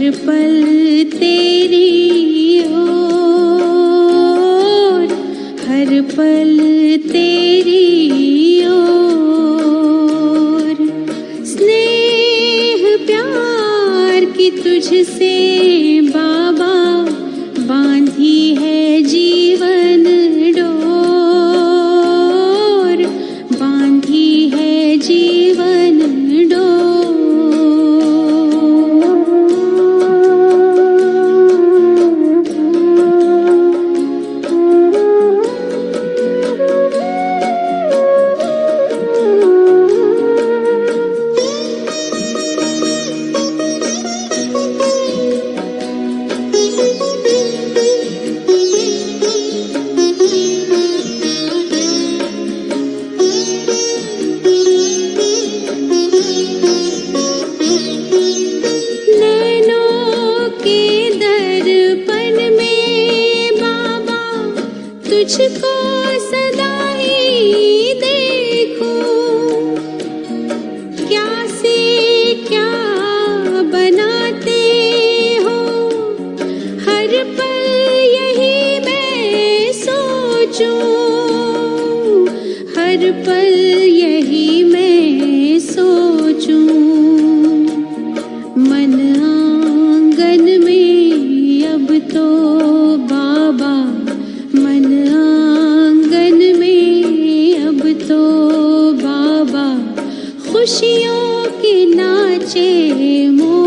पल तेरी ओर, हर पल तेरी ओर, स्नेह प्यार की तुझसे बाबा बांधी है जीवन डोर, बांधी है जीवन डोर। तुझको सदा ही देखूं, क्या से क्या बनाते हो, हर पल यही मैं सोचूं, हर पल यही मैं सोचूं। मन आंगन में अब तो बाबा, मन आंगन में अब तो बाबा, खुशियों के नाचे मोर,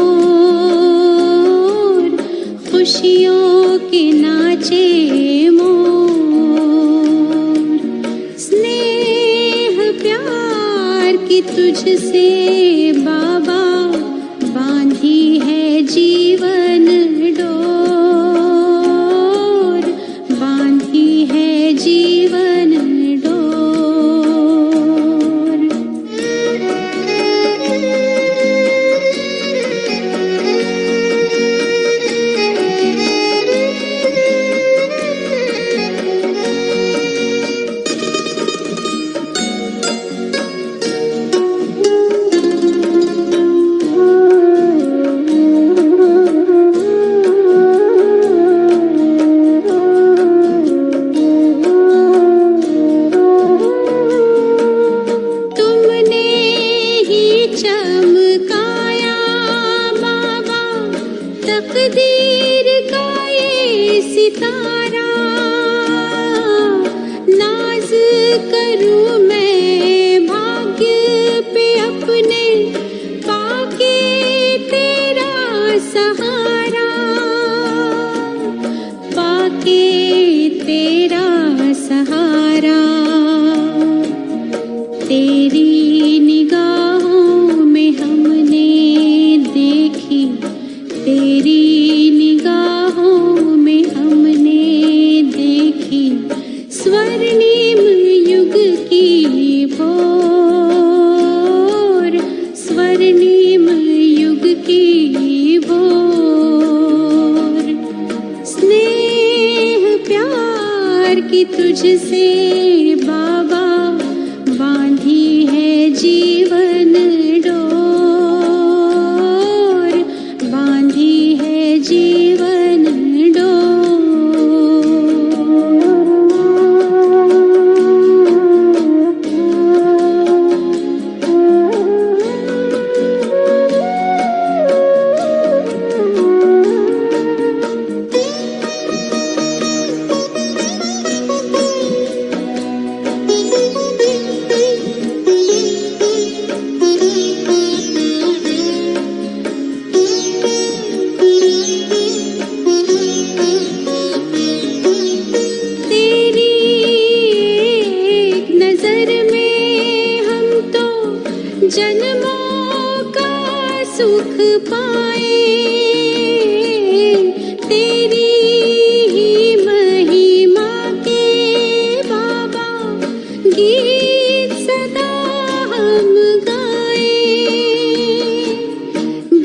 खुशियों के नाचे मोर। स्नेह प्यार की तुझसे बाबा बांधी है जीवन डोर, बांधी है जीवन डोर। तकदीर का ये सितारा, नाज करूं मैं भाग्य पे अपने, पाके तेरा सहारा, पाके तेरा सहारा। तेरी निगाहों में हमने देखी, तेरी निगाहों में हमने देखी, स्वर्णिम युग की भोर, स्वर्णिम युग की भोर। स्नेह प्यार की तुझसे बाबा बांधी है जीवन डोर, बांधी है जीवन डोर। जन्मों का सुख पाए, तेरी ही महिमा के बाबा गीत सदा हम गाए,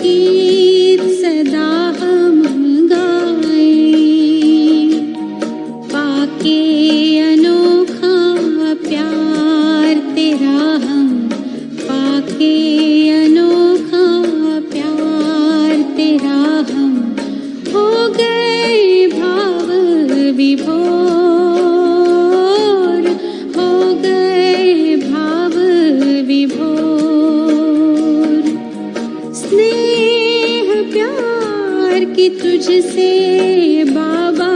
गीत सदा हम गाए। पाके अनोखा प्यार तेरा हम, पाके अनोखा प्यार तेरा हम की तुझसे बाबा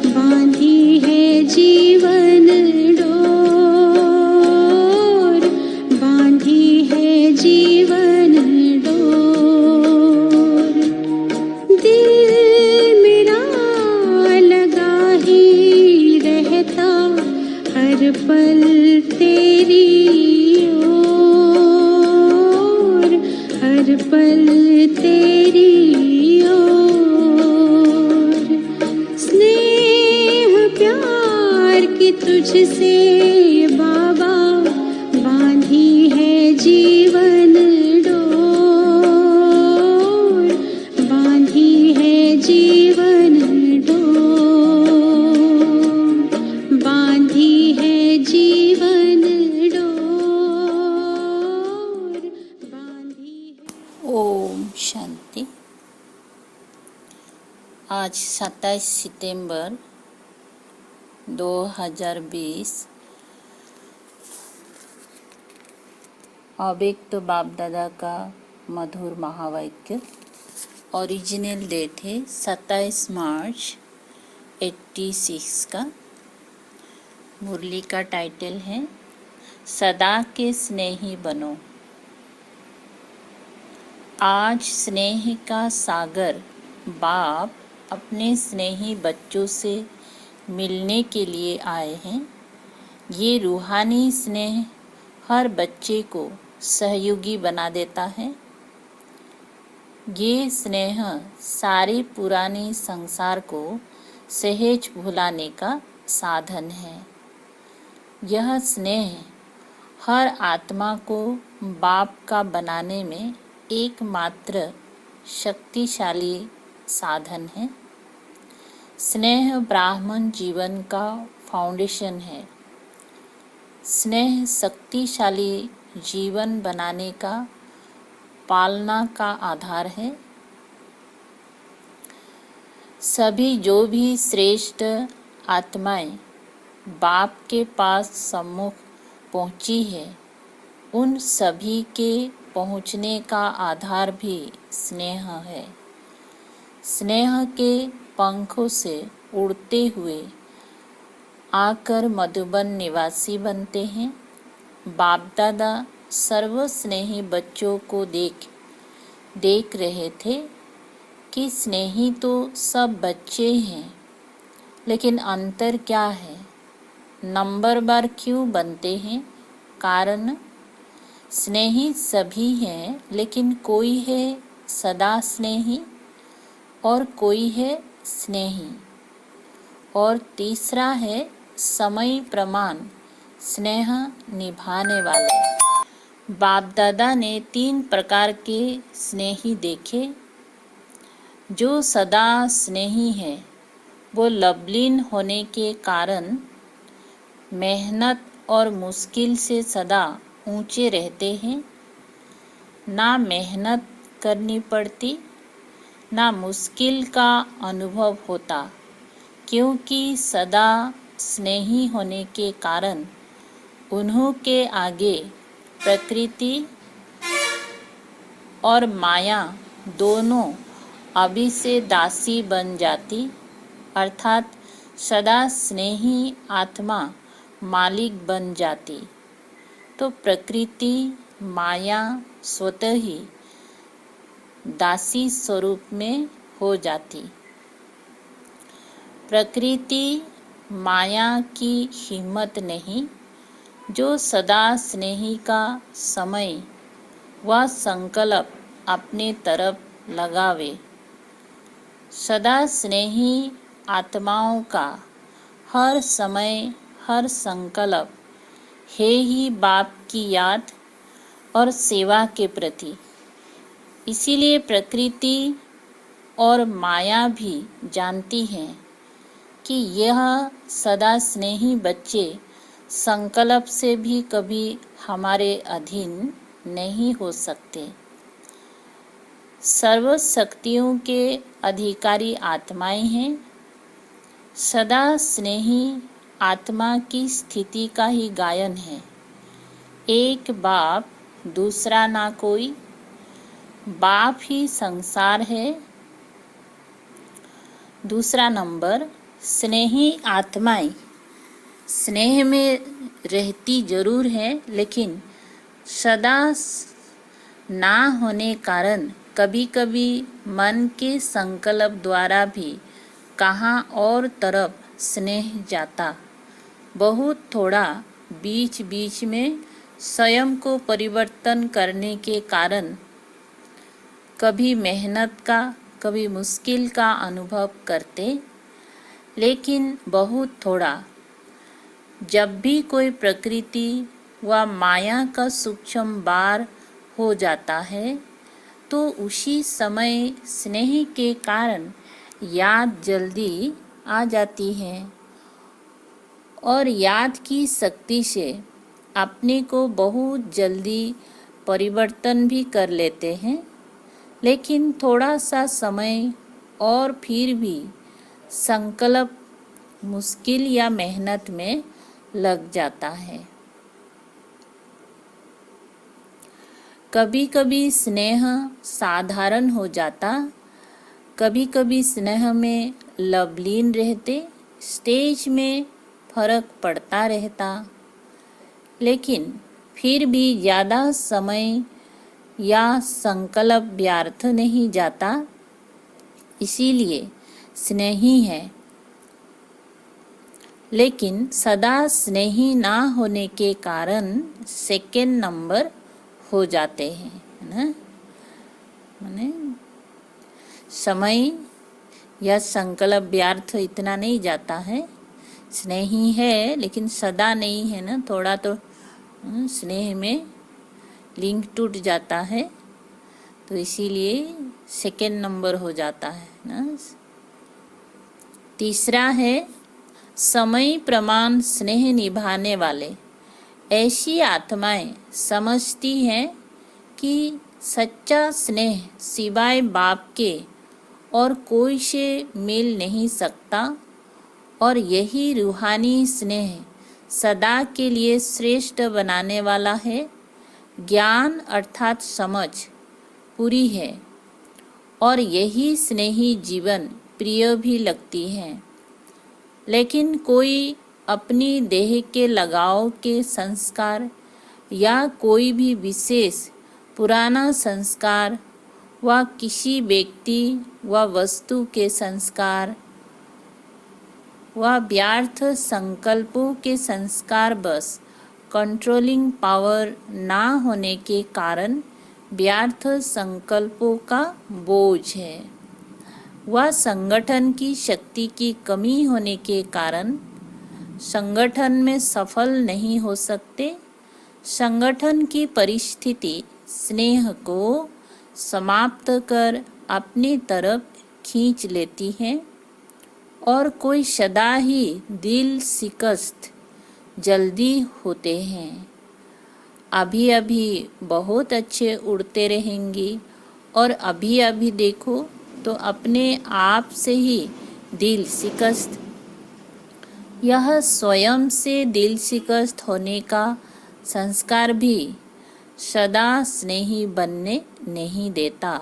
बांधी है जीवन डोर, बांधी है जीवन डोर। दिल मेरा लगा ही रहता हर पल तेरी ओर, हर पल तेरी ओर। स्नेह प्यार की तुझसे बाबा बांधी है जीवन डोर, बांधी है जीवन डोर, बांधी है जीवन डोर, बांधी है। ओम शांति। आज 27 सितंबर 2020 अव्यक्त बाप दादा का मधुर महावाक्य। ओरिजिनल डेट है 27 मार्च 86 का। मुरली का टाइटल है सदा के स्नेही बनो। आज स्नेह का सागर बाप अपने स्नेही बच्चों से मिलने के लिए आए हैं। ये रूहानी स्नेह हर बच्चे को सहयोगी बना देता है। ये स्नेह सारे पुराने संसार को सहज भुलाने का साधन है। यह स्नेह हर आत्मा को बाप का बनाने में एकमात्र शक्तिशाली साधन है। स्नेह ब्राह्मण जीवन का फाउंडेशन है। स्नेह शक्तिशाली जीवन बनाने का पालना का आधार है। सभी जो भी श्रेष्ठ आत्माएं बाप के पास सम्मुख पहुंची है, उन सभी के पहुंचने का आधार भी स्नेह है। स्नेह के पंखों से उड़ते हुए आकर मधुबन निवासी बनते हैं। बाप दादा सर्वस्नेही बच्चों को देख रहे थे कि स्नेही तो सब बच्चे हैं, लेकिन अंतर क्या है? नंबरवार क्यों बनते हैं? कारण स्नेही सभी हैं, लेकिन कोई है सदा स्नेही और कोई है स्नेही, और तीसरा है समय प्रमाण स्नेह निभाने वाले। बाप दादा ने 3 प्रकार के स्नेही देखे। जो सदा स्नेही है वो लवलीन होने के कारण मेहनत और मुश्किल से सदा ऊंचे रहते हैं। ना मेहनत करनी पड़ती, ना मुश्किल का अनुभव होता, क्योंकि सदा स्नेही होने के कारण उन्हों के आगे प्रकृति और माया दोनों अभी से दासी बन जाती, अर्थात सदा स्नेही आत्मा मालिक बन जाती, तो प्रकृति माया स्वतः ही दासी स्वरूप में हो जाती। प्रकृति माया की हिम्मत नहीं। जो सदा स्नेही का समय व संकल्प अपने तरफ लगावे, सदा स्नेही आत्माओं का हर समय हर संकल्प है ही बाप की याद और सेवा के प्रति। इसीलिए प्रकृति और माया भी जानती हैं कि यह सदा स्नेही बच्चे संकल्प से भी कभी हमारे अधीन नहीं हो सकते। सर्व शक्तियों के अधिकारी आत्माएं हैं। सदा स्नेही आत्मा की स्थिति का ही गायन है। एक बाप, दूसरा ना कोई। बाप ही संसार है दूसरा नंबर, स्नेही आत्माएं स्नेह में रहती जरूर है, लेकिन सदा ना होने कारण कभी कभी मन के संकल्प द्वारा भी कहाँ और तरफ स्नेह जाता। बहुत थोड़ा बीच बीच में स्वयं को परिवर्तन करने के कारण कभी मेहनत का कभी मुश्किल का अनुभव करते, लेकिन बहुत थोड़ा। जब भी कोई प्रकृति व माया का सूक्ष्म बार हो जाता है तो उसी समय स्नेह के कारण याद जल्दी आ जाती है और याद की शक्ति से अपने को बहुत जल्दी परिवर्तन भी कर लेते हैं, लेकिन थोड़ा सा समय और फिर भी संकल्प मुश्किल या मेहनत में लग जाता है। कभी कभी स्नेह साधारण हो जाता, कभी कभी स्नेह में लवलीन रहते, स्टेज में फर्क पड़ता रहता, लेकिन फिर भी ज़्यादा समय या संकल्प व्यर्थ नहीं जाता, इसीलिए स्नेही है। लेकिन सदा स्नेही ना होने के कारण सेकेंड नंबर हो जाते हैं, है ना। माने समय या संकल्प व्यर्थ इतना नहीं जाता है, स्नेही है लेकिन सदा नहीं है ना, थोड़ा तो स्नेह में लिंक टूट जाता है, तो इसीलिए सेकेंड नंबर हो जाता है ना। तीसरा है समय प्रमाण स्नेह निभाने वाले। ऐसी आत्माएं समझती हैं कि सच्चा स्नेह सिवाय बाप के और कोई से मिल नहीं सकता और यही रूहानी स्नेह सदा के लिए श्रेष्ठ बनाने वाला है। ज्ञान अर्थात समझ पूरी है और यही स्नेही जीवन प्रिय भी लगती है, लेकिन कोई अपनी देह के लगाव के संस्कार या कोई भी विशेष पुराना संस्कार व किसी व्यक्ति व वस्तु के संस्कार व व्यर्थ संकल्पों के संस्कार बस कंट्रोलिंग पावर ना होने के कारण व्यर्थ संकल्पों का बोझ है। वह संगठन की शक्ति की कमी होने के कारण संगठन में सफल नहीं हो सकते। संगठन की परिस्थिति स्नेह को समाप्त कर अपनी तरफ खींच लेती है और कोई सदा ही दिल शिकस्त जल्दी होते हैं। अभी अभी बहुत अच्छे उड़ते रहेंगे और अभी अभी देखो तो अपने आप से ही दिल शिकस्त। यह स्वयं से दिल शिकस्त होने का संस्कार भी सदा स्नेही बनने नहीं देता।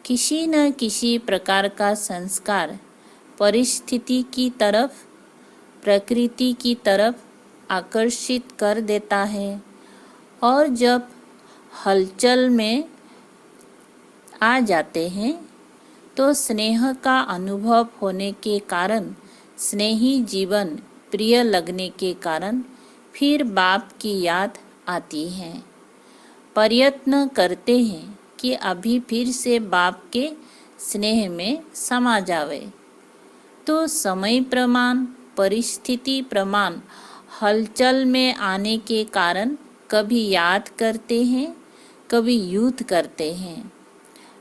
किसी न किसी प्रकार का संस्कार परिस्थिति की तरफ, प्रकृति की तरफ आकर्षित कर देता है और जब हलचल में आ जाते हैं तो स्नेह का अनुभव होने के कारण, स्नेही जीवन प्रिय लगने के कारण फिर बाप की याद आती है। प्रयत्न करते हैं कि अभी फिर से बाप के स्नेह में समा जावे, तो समय प्रमाण, परिस्थिति प्रमाण हलचल में आने के कारण कभी याद करते हैं, कभी युद्ध करते हैं।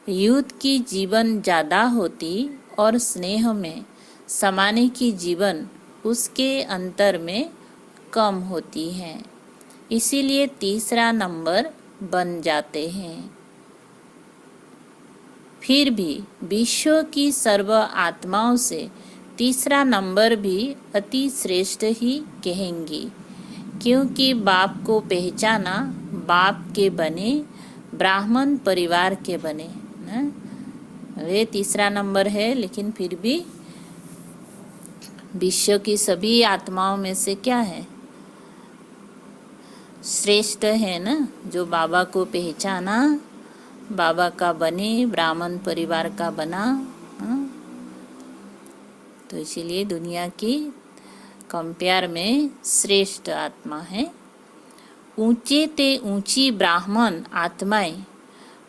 युद्ध की जीवन ज़्यादा होती और स्नेह में समाने की जीवन उसके अंतर में कम होती है, इसीलिए तीसरा नंबर बन जाते हैं। फिर भी विश्व की सर्व आत्माओं से तीसरा नंबर भी अति श्रेष्ठ ही कहेंगी, क्योंकि बाप को पहचाना, बाप के बने, ब्राह्मण परिवार के बने ना। वे तीसरा नंबर है, लेकिन फिर भी विश्व की सभी आत्माओं में से क्या है, श्रेष्ठ है ना। जो बाबा को पहचाना, बाबा का बने, ब्राह्मण परिवार का बना, हाँ? तो इसीलिए दुनिया की कंपेयर में श्रेष्ठ आत्मा है। ऊंचे ते ऊंची ब्राह्मण आत्माएं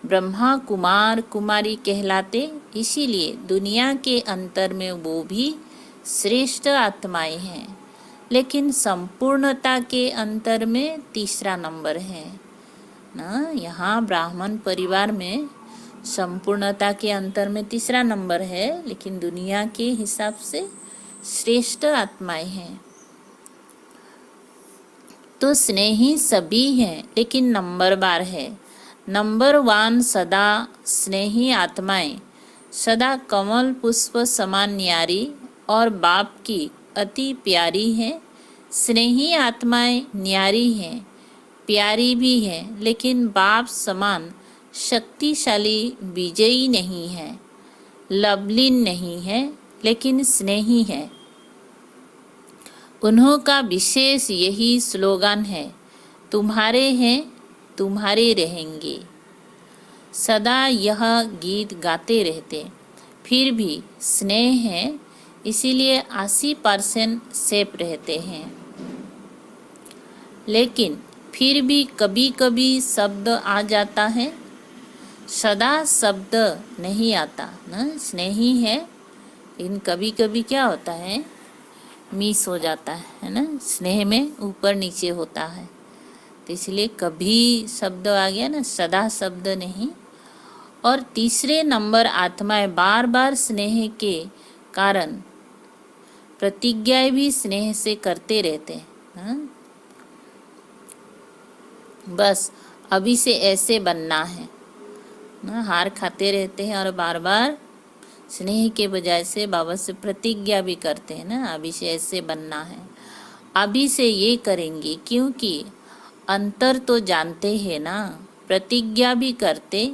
ब्रह्मा कुमार कुमारी कहलाते, इसीलिए दुनिया के अंतर में वो भी श्रेष्ठ आत्माएं हैं, लेकिन संपूर्णता के अंतर में तीसरा नंबर है ना। यहाँ ब्राह्मण परिवार में संपूर्णता के अंतर में तीसरा नंबर है, लेकिन दुनिया के हिसाब से श्रेष्ठ आत्माएं हैं। तो स्नेही सभी हैं, लेकिन नंबरवार है। नंबर 1 सदा स्नेही आत्माएं सदा कमल पुष्प समान न्यारी और बाप की अति प्यारी है। स्नेही आत्माएं न्यारी हैं, प्यारी भी हैं, लेकिन बाप समान शक्तिशाली विजयी नहीं है, लवलीन नहीं है, लेकिन स्नेही है। उन्हों का विशेष यही स्लोगन है, तुम्हारे हैं तुम्हारे रहेंगे। सदा यह गीत गाते रहते। फिर भी स्नेह है, इसीलिए 80% सेफ रहते हैं। लेकिन फिर भी कभी कभी शब्द आ जाता है, सदा शब्द नहीं आता ना। स्नेही है, लेकिन कभी कभी क्या होता है, मिस हो जाता है ना। स्नेह में ऊपर नीचे होता है, तो इसलिए कभी शब्द आ गया ना, सदा शब्द नहीं। और तीसरे नंबर आत्माएं बार बार स्नेह के कारण प्रतिज्ञाएं भी स्नेह से करते रहते हैं। बस अभी से ऐसे बनना है ना, हार खाते रहते हैं और बार बार स्नेह के बजाय से बाबा से प्रतिज्ञा भी करते हैं ना, अभी से ऐसे बनना है, अभी से ये करेंगे, क्योंकि अंतर तो जानते हैं ना। प्रतिज्ञा भी करते,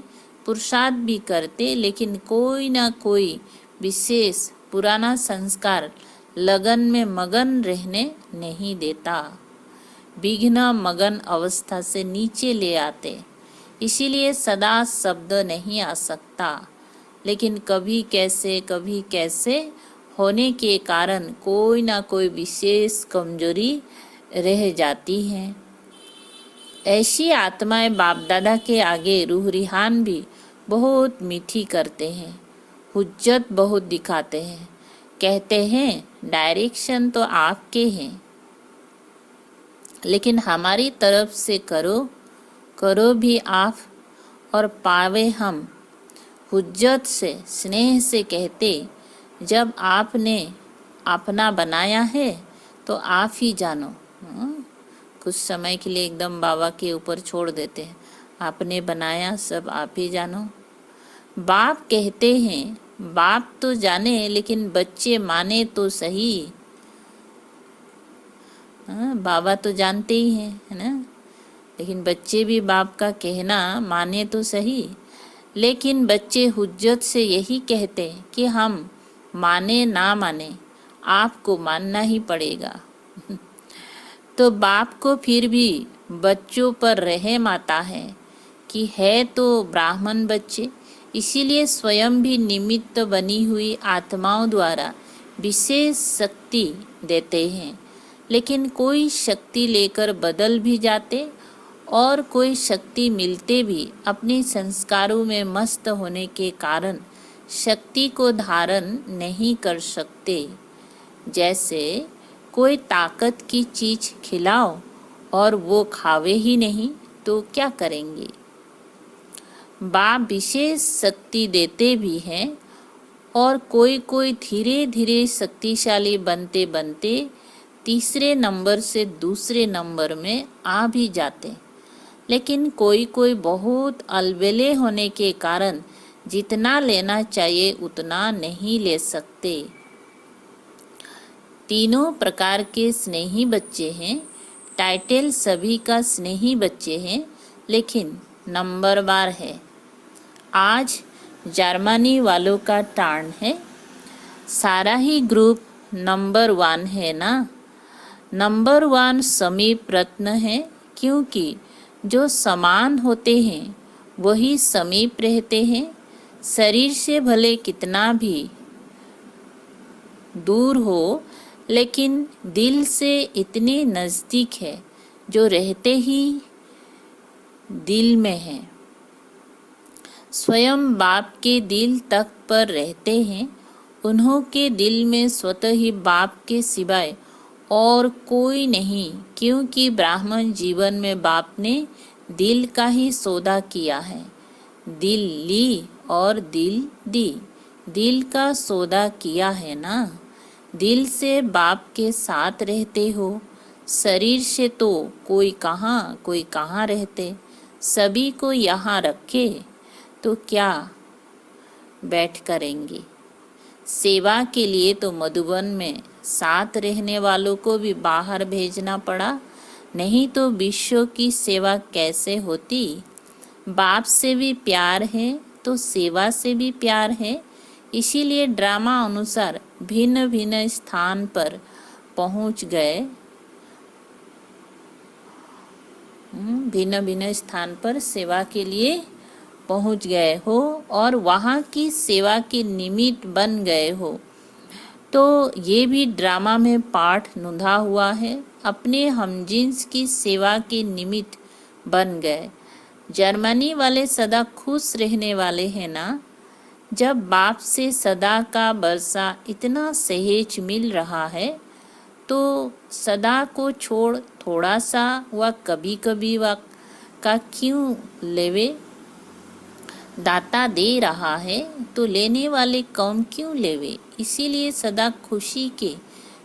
पुरुषार्थ भी करते, लेकिन कोई ना कोई विशेष पुराना संस्कार लगन में मगन रहने नहीं देता, विघ्न मगन अवस्था से नीचे ले आते। इसीलिए सदा शब्द नहीं आ सकता, लेकिन कभी कैसे होने के कारण कोई ना कोई विशेष कमजोरी रह जाती है। ऐसी आत्माएं बाप दादा के आगे रूह रिहान भी बहुत मीठी करते हैं, हुज्जत बहुत दिखाते हैं, कहते हैं डायरेक्शन तो आपके हैं, लेकिन हमारी तरफ से करो भी आप और पावे हम। हुज्जत से स्नेह से कहते, जब आपने अपना बनाया है तो आप ही जानो। कुछ समय के लिए एकदम बाबा के ऊपर छोड़ देते हैं, आपने बनाया सब आप ही जानो। बाप कहते हैं बाप तो जाने, लेकिन बच्चे माने तो सही। बाबा तो जानते ही हैं, है ना, लेकिन बच्चे भी बाप का कहना माने तो सही। लेकिन बच्चे हुज्जत से यही कहते कि हम माने ना माने आपको मानना ही पड़ेगा। तो बाप को फिर भी बच्चों पर रहम आता है कि है तो ब्राह्मण बच्चे, इसीलिए स्वयं भी निमित्त बनी हुई आत्माओं द्वारा विशेष शक्ति देते हैं। लेकिन कोई शक्ति लेकर बदल भी जाते और कोई शक्ति मिलते भी अपने संस्कारों में मस्त होने के कारण शक्ति को धारण नहीं कर सकते। जैसे कोई ताकत की चीज खिलाओ और वो खावे ही नहीं तो क्या करेंगे। बाप विशेष शक्ति देते भी हैं और कोई धीरे धीरे शक्तिशाली बनते बनते तीसरे नंबर से दूसरे नंबर में आ भी जाते। लेकिन कोई बहुत अलबेले होने के कारण जितना लेना चाहिए उतना नहीं ले सकते। तीनों प्रकार के स्नेही बच्चे हैं, टाइटल सभी का स्नेही बच्चे हैं, लेकिन नंबरवार है। आज जर्मनी वालों का टर्न है। सारा ही ग्रुप नंबर 1 है ना। नंबर 1 समीप रत्न है, क्योंकि जो समान होते हैं वही समीप रहते हैं। शरीर से भले कितना भी दूर हो, लेकिन दिल से इतने नज़दीक है जो रहते ही दिल में है। स्वयं बाप के दिल तक पर रहते हैं। उन्हों के दिल में स्वतः ही बाप के सिवाय और कोई नहीं, क्योंकि ब्राह्मण जीवन में बाप ने दिल का ही सौदा किया है। दिल ली और दिल दी, दिल का सौदा किया है ना। दिल से बाप के साथ रहते हो, शरीर से तो कोई कहाँ रहते। सभी को यहाँ रखे तो क्या बैठ करेंगे। सेवा के लिए तो मधुबन में साथ रहने वालों को भी बाहर भेजना पड़ा, नहीं तो विश्व की सेवा कैसे होती। बाप से भी प्यार है तो सेवा से भी प्यार है। इसीलिए ड्रामा अनुसार भिन्न भिन्न स्थान पर पहुंच गए, भिन्न भिन्न स्थान पर सेवा के लिए पहुंच गए हो और वहाँ की सेवा के निमित्त बन गए हो। तो ये भी ड्रामा में पाठ नुंधा हुआ है। अपने हमजिन्स की सेवा के निमित्त बन गए। जर्मनी वाले सदा खुश रहने वाले हैं ना। जब बाप से सदा का बरसा इतना सहेज मिल रहा है, तो सदा को छोड़ थोड़ा सा व कभी कभी व का क्यों लेवे। दाता दे रहा है तो लेने वाले कौन क्यों लेवे। इसीलिए सदा खुशी के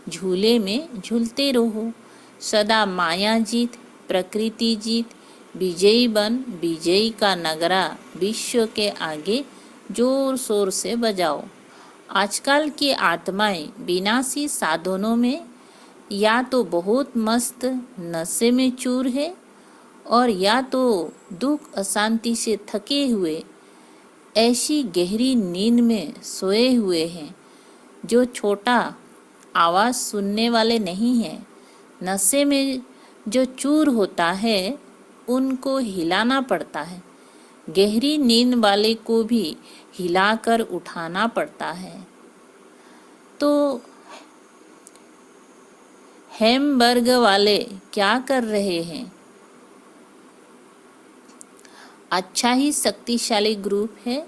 झूले में झूलते रहो। सदा माया जीत, प्रकृति जीत, विजयी बन विजयी का नगरा विश्व के आगे जोर शोर से बजाओ। आजकल की आत्माएं विनाशी साधनों में या तो बहुत मस्त नशे में चूर है और या तो दुख अशांति से थके हुए ऐसी गहरी नींद में सोए हुए हैं जो छोटा आवाज़ सुनने वाले नहीं हैं। नशे में जो चूर होता है उनको हिलाना पड़ता है, गहरी नींद वाले को भी हिलाकर उठाना पड़ता है। तो हैमबर्ग वाले क्या कर रहे हैं। अच्छा ही शक्तिशाली ग्रुप है।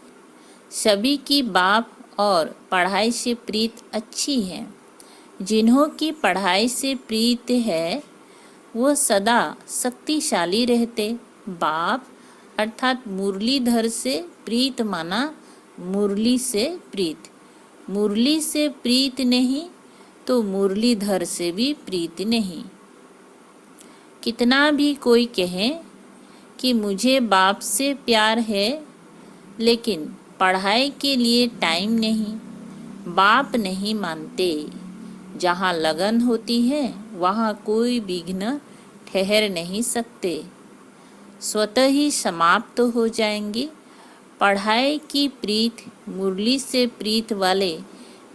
सभी की बाप और पढ़ाई से प्रीत अच्छी है। जिन्हों की पढ़ाई से प्रीत है वो सदा शक्तिशाली रहते। बाप अर्थात मुरलीधर से प्रीत माना मुरली से प्रीत। मुरली से प्रीत नहीं तो मुरलीधर से भी प्रीत नहीं। कितना भी कोई कहे कि मुझे बाप से प्यार है, लेकिन पढ़ाई के लिए टाइम नहीं, बाप नहीं मानते। जहाँ लगन होती है वहाँ कोई विघ्न ठहर नहीं सकते, स्वतः ही समाप्त हो जाएंगे। पढ़ाई की प्रीत, मुरली से प्रीत वाले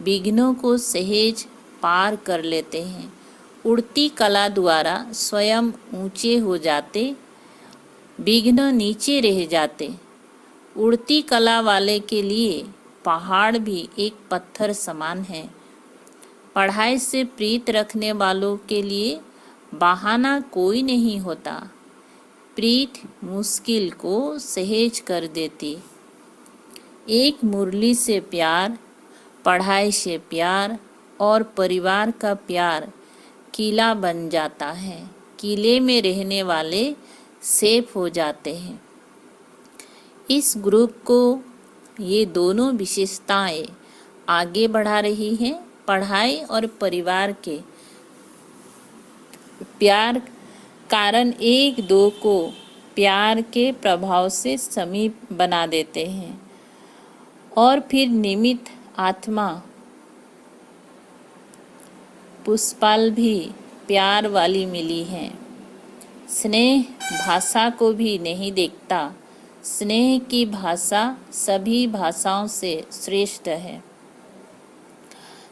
विघ्नों को सहज पार कर लेते हैं। उड़ती कला द्वारा स्वयं ऊंचे हो जाते, विघ्न नीचे रह जाते। उड़ती कला वाले के लिए पहाड़ भी एक पत्थर समान है। पढ़ाई से प्रीत रखने वालों के लिए बहाना कोई नहीं होता। प्रीत मुश्किल को सहज कर देती। एक मुरली से प्यार, पढ़ाई से प्यार और परिवार का प्यार किला बन जाता है। किले में रहने वाले सेफ हो जाते हैं। इस ग्रुप को ये दोनों विशेषताएं आगे बढ़ा रही हैं। पढ़ाई और परिवार के प्यार कारण एक दो को प्यार के प्रभाव से समीप बना देते हैं और फिर निमित्त आत्मा पुष्पाल भी प्यार वाली मिली है। स्नेह भाषा को भी नहीं देखता, स्नेह की भाषा सभी भाषाओं से श्रेष्ठ है।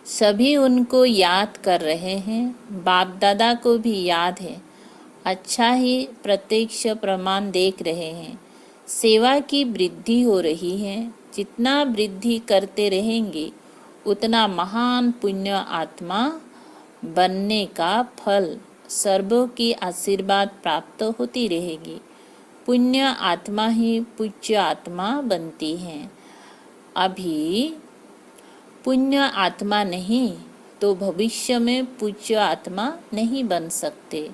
सभी उनको याद कर रहे हैं, बाप दादा को भी याद है, अच्छा ही प्रत्यक्ष प्रमाण देख रहे हैं। सेवा की वृद्धि हो रही है। जितना वृद्धि करते रहेंगे उतना महान पुण्य आत्मा बनने का फल सर्वों की आशीर्वाद प्राप्त होती रहेगी। पुण्य आत्मा ही पूज्य आत्मा बनती है। अभी पुण्य आत्मा नहीं तो भविष्य में पूज्य आत्मा नहीं बन सकते।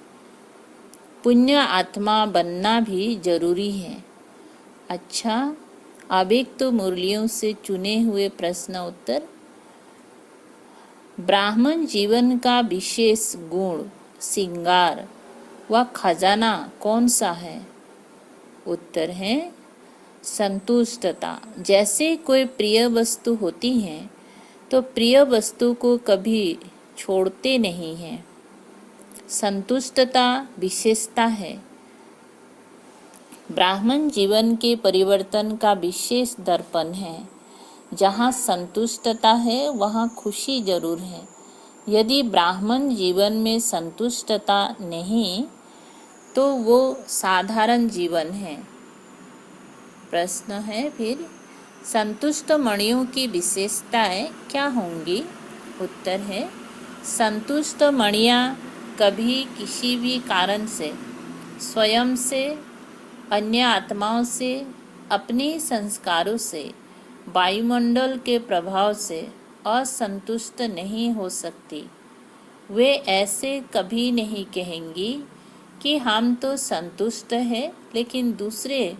पुण्य आत्मा बनना भी जरूरी है। अच्छा, अब एक तो मुरलियों से चुने हुए प्रश्न उत्तर। ब्राह्मण जीवन का विशेष गुण, श्रृंगार व खजाना कौन सा है? उत्तर है संतुष्टता। जैसे कोई प्रिय वस्तु होती है तो प्रिय वस्तु को कभी छोड़ते नहीं हैं। संतुष्टता विशेषता है। ब्राह्मण जीवन के परिवर्तन का विशेष दर्पण है। जहाँ संतुष्टता है वहाँ खुशी जरूर है। यदि ब्राह्मण जीवन में संतुष्टता नहीं तो वो साधारण जीवन है। प्रश्न है फिर, संतुष्ट मणियों की विशेषताएं क्या होंगी? उत्तर है संतुष्ट मणियाँ कभी किसी भी कारण से, स्वयं से, अन्य आत्माओं से, अपने संस्कारों से, वायुमंडल के प्रभाव से असंतुष्ट नहीं हो सकती। वे ऐसे कभी नहीं कहेंगी कि हम तो संतुष्ट हैं लेकिन दूसरे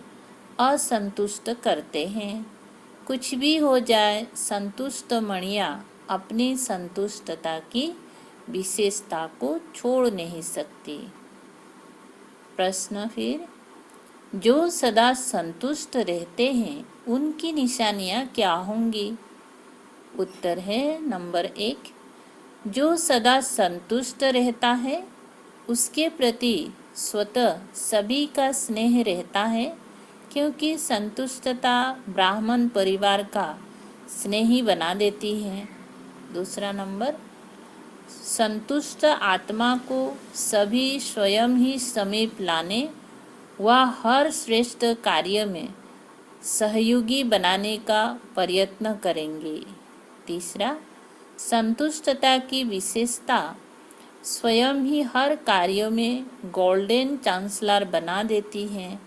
असंतुष्ट करते हैं। कुछ भी हो जाए, संतुष्ट मणियाँ अपनी संतुष्टता की विशेषता को छोड़ नहीं सकती। प्रश्न फिर, जो सदा संतुष्ट रहते हैं उनकी निशानियाँ क्या होंगी? उत्तर है नंबर 1, जो सदा संतुष्ट रहता है उसके प्रति स्वतः सभी का स्नेह रहता है, क्योंकि संतुष्टता ब्राह्मण परिवार का स्नेही बना देती है। दूसरा नंबर, संतुष्ट आत्मा को सभी स्वयं ही समीप लाने व हर श्रेष्ठ कार्य में सहयोगी बनाने का प्रयत्न करेंगे। तीसरा, संतुष्टता की विशेषता स्वयं ही हर कार्य में गोल्डन चांसलर बना देती है।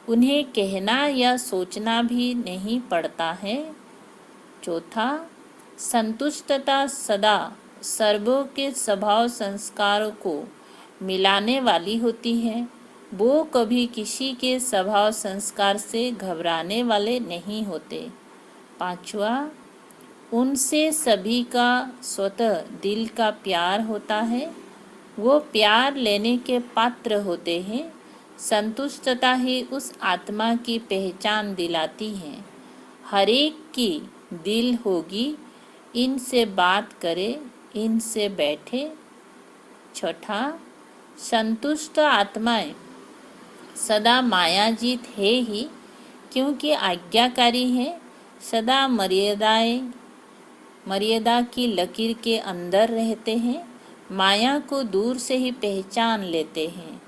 उन्हें कहना या सोचना भी नहीं पड़ता है। चौथा, संतुष्टता सदा सर्वों के स्वभाव संस्कारों को मिलाने वाली होती है। वो कभी किसी के स्वभाव संस्कार से घबराने वाले नहीं होते। पांचवा, उनसे सभी का स्वतः दिल का प्यार होता है। वो प्यार लेने के पात्र होते हैं। संतुष्टता ही उस आत्मा की पहचान दिलाती है। हर एक की दिल होगी, इनसे बात करे, इनसे बैठे। छठा, संतुष्ट आत्माएं सदा मायाजीत है ही, क्योंकि आज्ञाकारी है। सदा मर्यादा की लकीर के अंदर रहते हैं। माया को दूर से ही पहचान लेते हैं।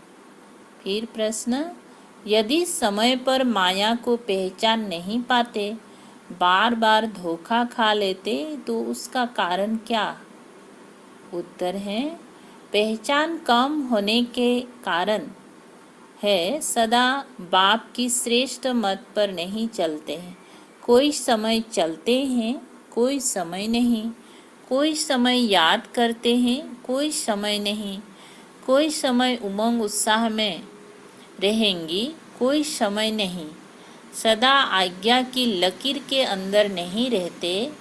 फिर प्रश्न, यदि समय पर माया को पहचान नहीं पाते, बार बार धोखा खा लेते, तो उसका कारण क्या? उत्तर है पहचान कम होने के कारण है। सदा बाप की श्रेष्ठ मत पर नहीं चलते हैं। कोई समय चलते हैं, कोई समय नहीं। कोई समय याद करते हैं, कोई समय नहीं। कोई समय उमंग उत्साह में रहेंगी, कोई समय नहीं। सदा आज्ञा की लकीर के अंदर नहीं रहते,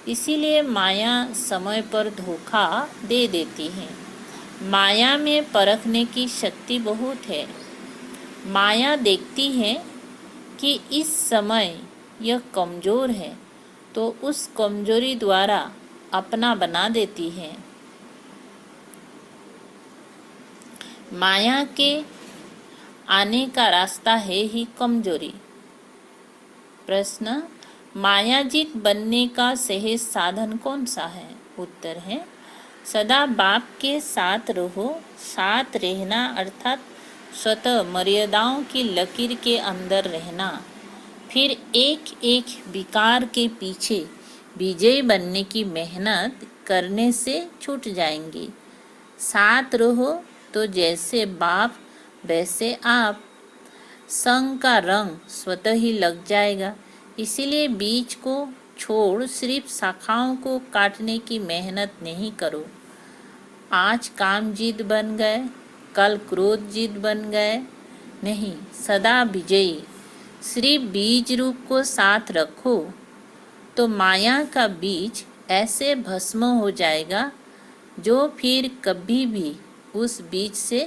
इसीलिए माया समय पर धोखा दे देती है। माया में परखने की शक्ति बहुत है। माया देखती है कि इस समय यह कमज़ोर है तो उस कमजोरी द्वारा अपना बना देती है। माया के आने का रास्ता है ही कमजोरी। प्रश्न, मायाजीत बनने का सहज साधन कौन सा है? उत्तर है, सदा बाप के साथ रहो। साथ रहना अर्थात स्वतः मर्यादाओं की लकीर के अंदर रहना। फिर एक एक विकार के पीछे विजयी बनने की मेहनत करने से छूट जाएंगे। साथ रहो तो जैसे बाप वैसे आप। संग का रंग स्वतः ही लग जाएगा। इसीलिए बीज को छोड़ सिर्फ शाखाओं को काटने की मेहनत नहीं करो। आज काम जीत बन गए, कल क्रोध जीत बन गए, नहीं, सदा विजयी। सिर्फ बीज रूप को साथ रखो तो माया का बीज ऐसे भस्म हो जाएगा जो फिर कभी भी उस बीज से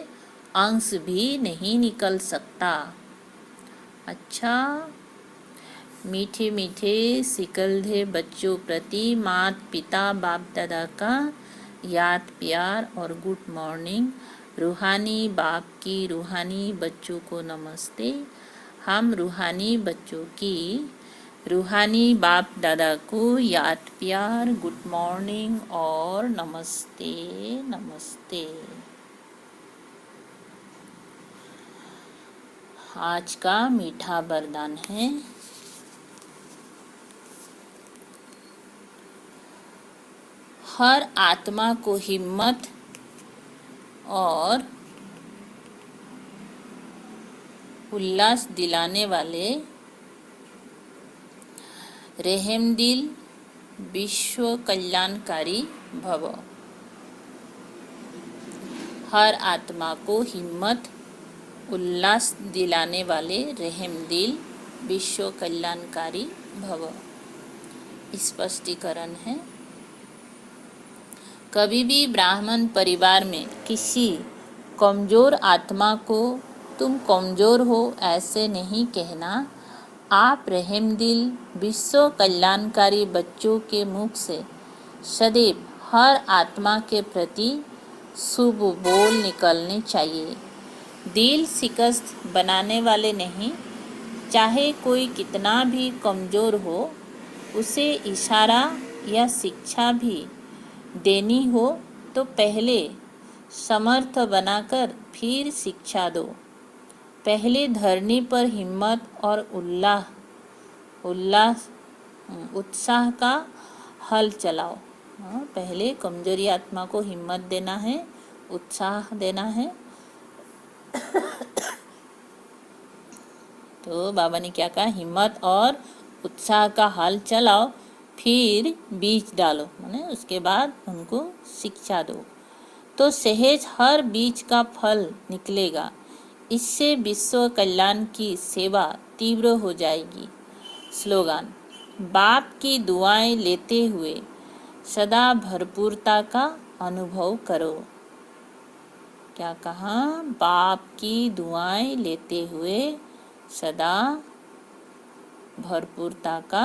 अंश भी नहीं निकल सकता। अच्छा, मीठे मीठे सिकलधे बच्चों प्रति माता पिता बाप दादा का याद प्यार और गुड मॉर्निंग। रूहानी बाप की रूहानी बच्चों को नमस्ते। हम रूहानी बच्चों की रूहानी बाप दादा को याद प्यार, गुड मॉर्निंग और नमस्ते नमस्ते। आज का मीठा वरदान है, हर आत्मा को हिम्मत और उल्लास दिलाने वाले रहमदिल विश्व कल्याणकारी भव। हर आत्मा को हिम्मत उल्लास दिलाने वाले रहमदिल विश्व कल्याणकारी भव। स्पष्टीकरण है, कभी भी ब्राह्मण परिवार में किसी कमजोर आत्मा को तुम कमजोर हो ऐसे नहीं कहना। आप रहमदिल विश्व कल्याणकारी बच्चों के मुख से सदैव हर आत्मा के प्रति शुभ बोल निकलने चाहिए। दिल शिकस्त बनाने वाले नहीं। चाहे कोई कितना भी कमजोर हो, उसे इशारा या शिक्षा भी देनी हो तो पहले समर्थ बनाकर फिर शिक्षा दो। पहले धरनी पर हिम्मत और उत्साह का हल चलाओ। पहले कमजोरी आत्मा को हिम्मत देना है, उत्साह देना है। तो बाबा ने क्या कहा, हिम्मत और उत्साह का हल चलाओ, फिर बीज डालो, माने उसके बाद उनको शिक्षा दो, तो सहज हर बीज का फल निकलेगा। इससे विश्व कल्याण की सेवा तीव्र हो जाएगी। स्लोगन, बाप की दुआएं लेते हुए सदा भरपूरता का अनुभव करो। क्या कहा, बाप की दुआएं लेते हुए सदा भरपूरता का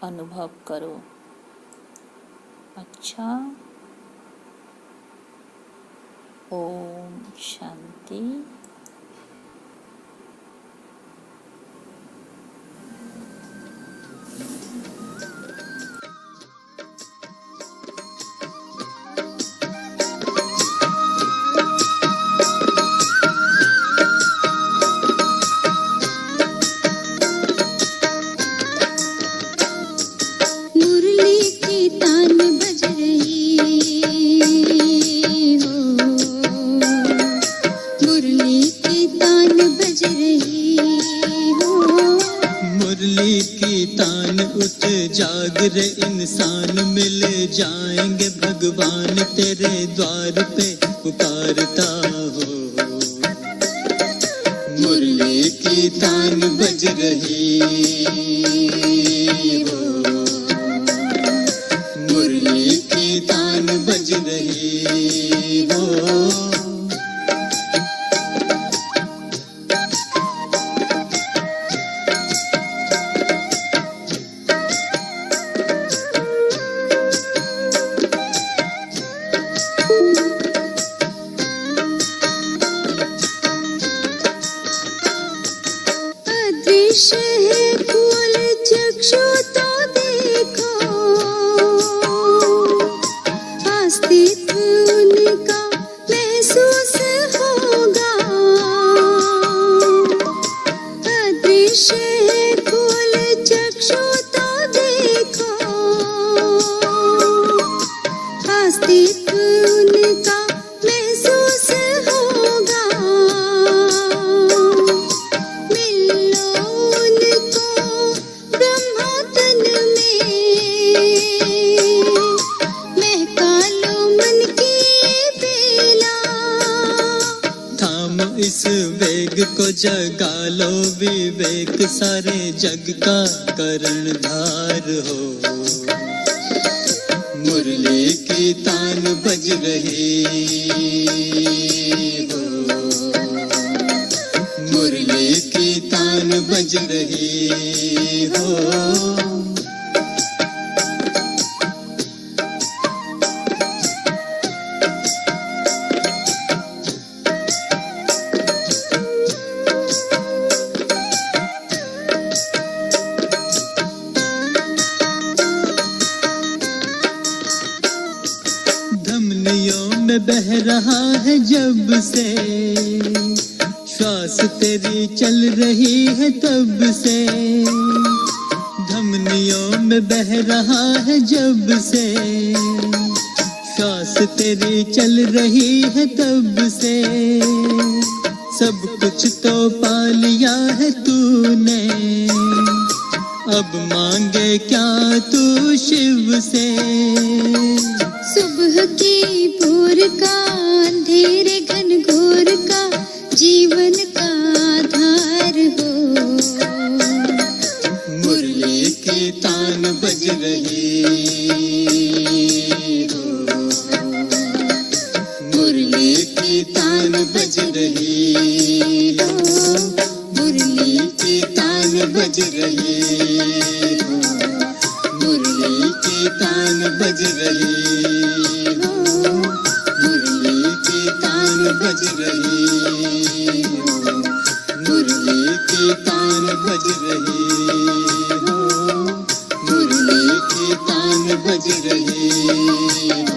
अनुभव करो। अच्छा, ओम शांति। जाग रे इंसान, मिल जाएंगे भगवान तेरे द्वार पे पुकारता हो। मुरली की तान बज रही हो, मुरली की तान बज रही हो। अदृश्य है को जगा लो विवेक, सारे जग का कर्णधार हो। मुरली की तान बज रही हो, मुरली की तान बज रही हो। धमनियों में बह रहा है जब से, श्वास तेरी चल रही है तब से। धमनियों में बह रहा है जब से, श्वास तेरी चल रही है तब से। सब कुछ तो पा लिया है तूने, अब मांगे क्या तू शिव से। सुबह की भोर का, अंधेरे घनघोर का, जीवन का आधार हो। मुरली की तान बज रही हो, मुरली की तान बज रही हो, मुरली की तान बज रही हो, मुरली की तान बज रही हो, मुरली की तान बज रही हो, मुरली की तान बज रही हो, मुरली की तान बज रही हो।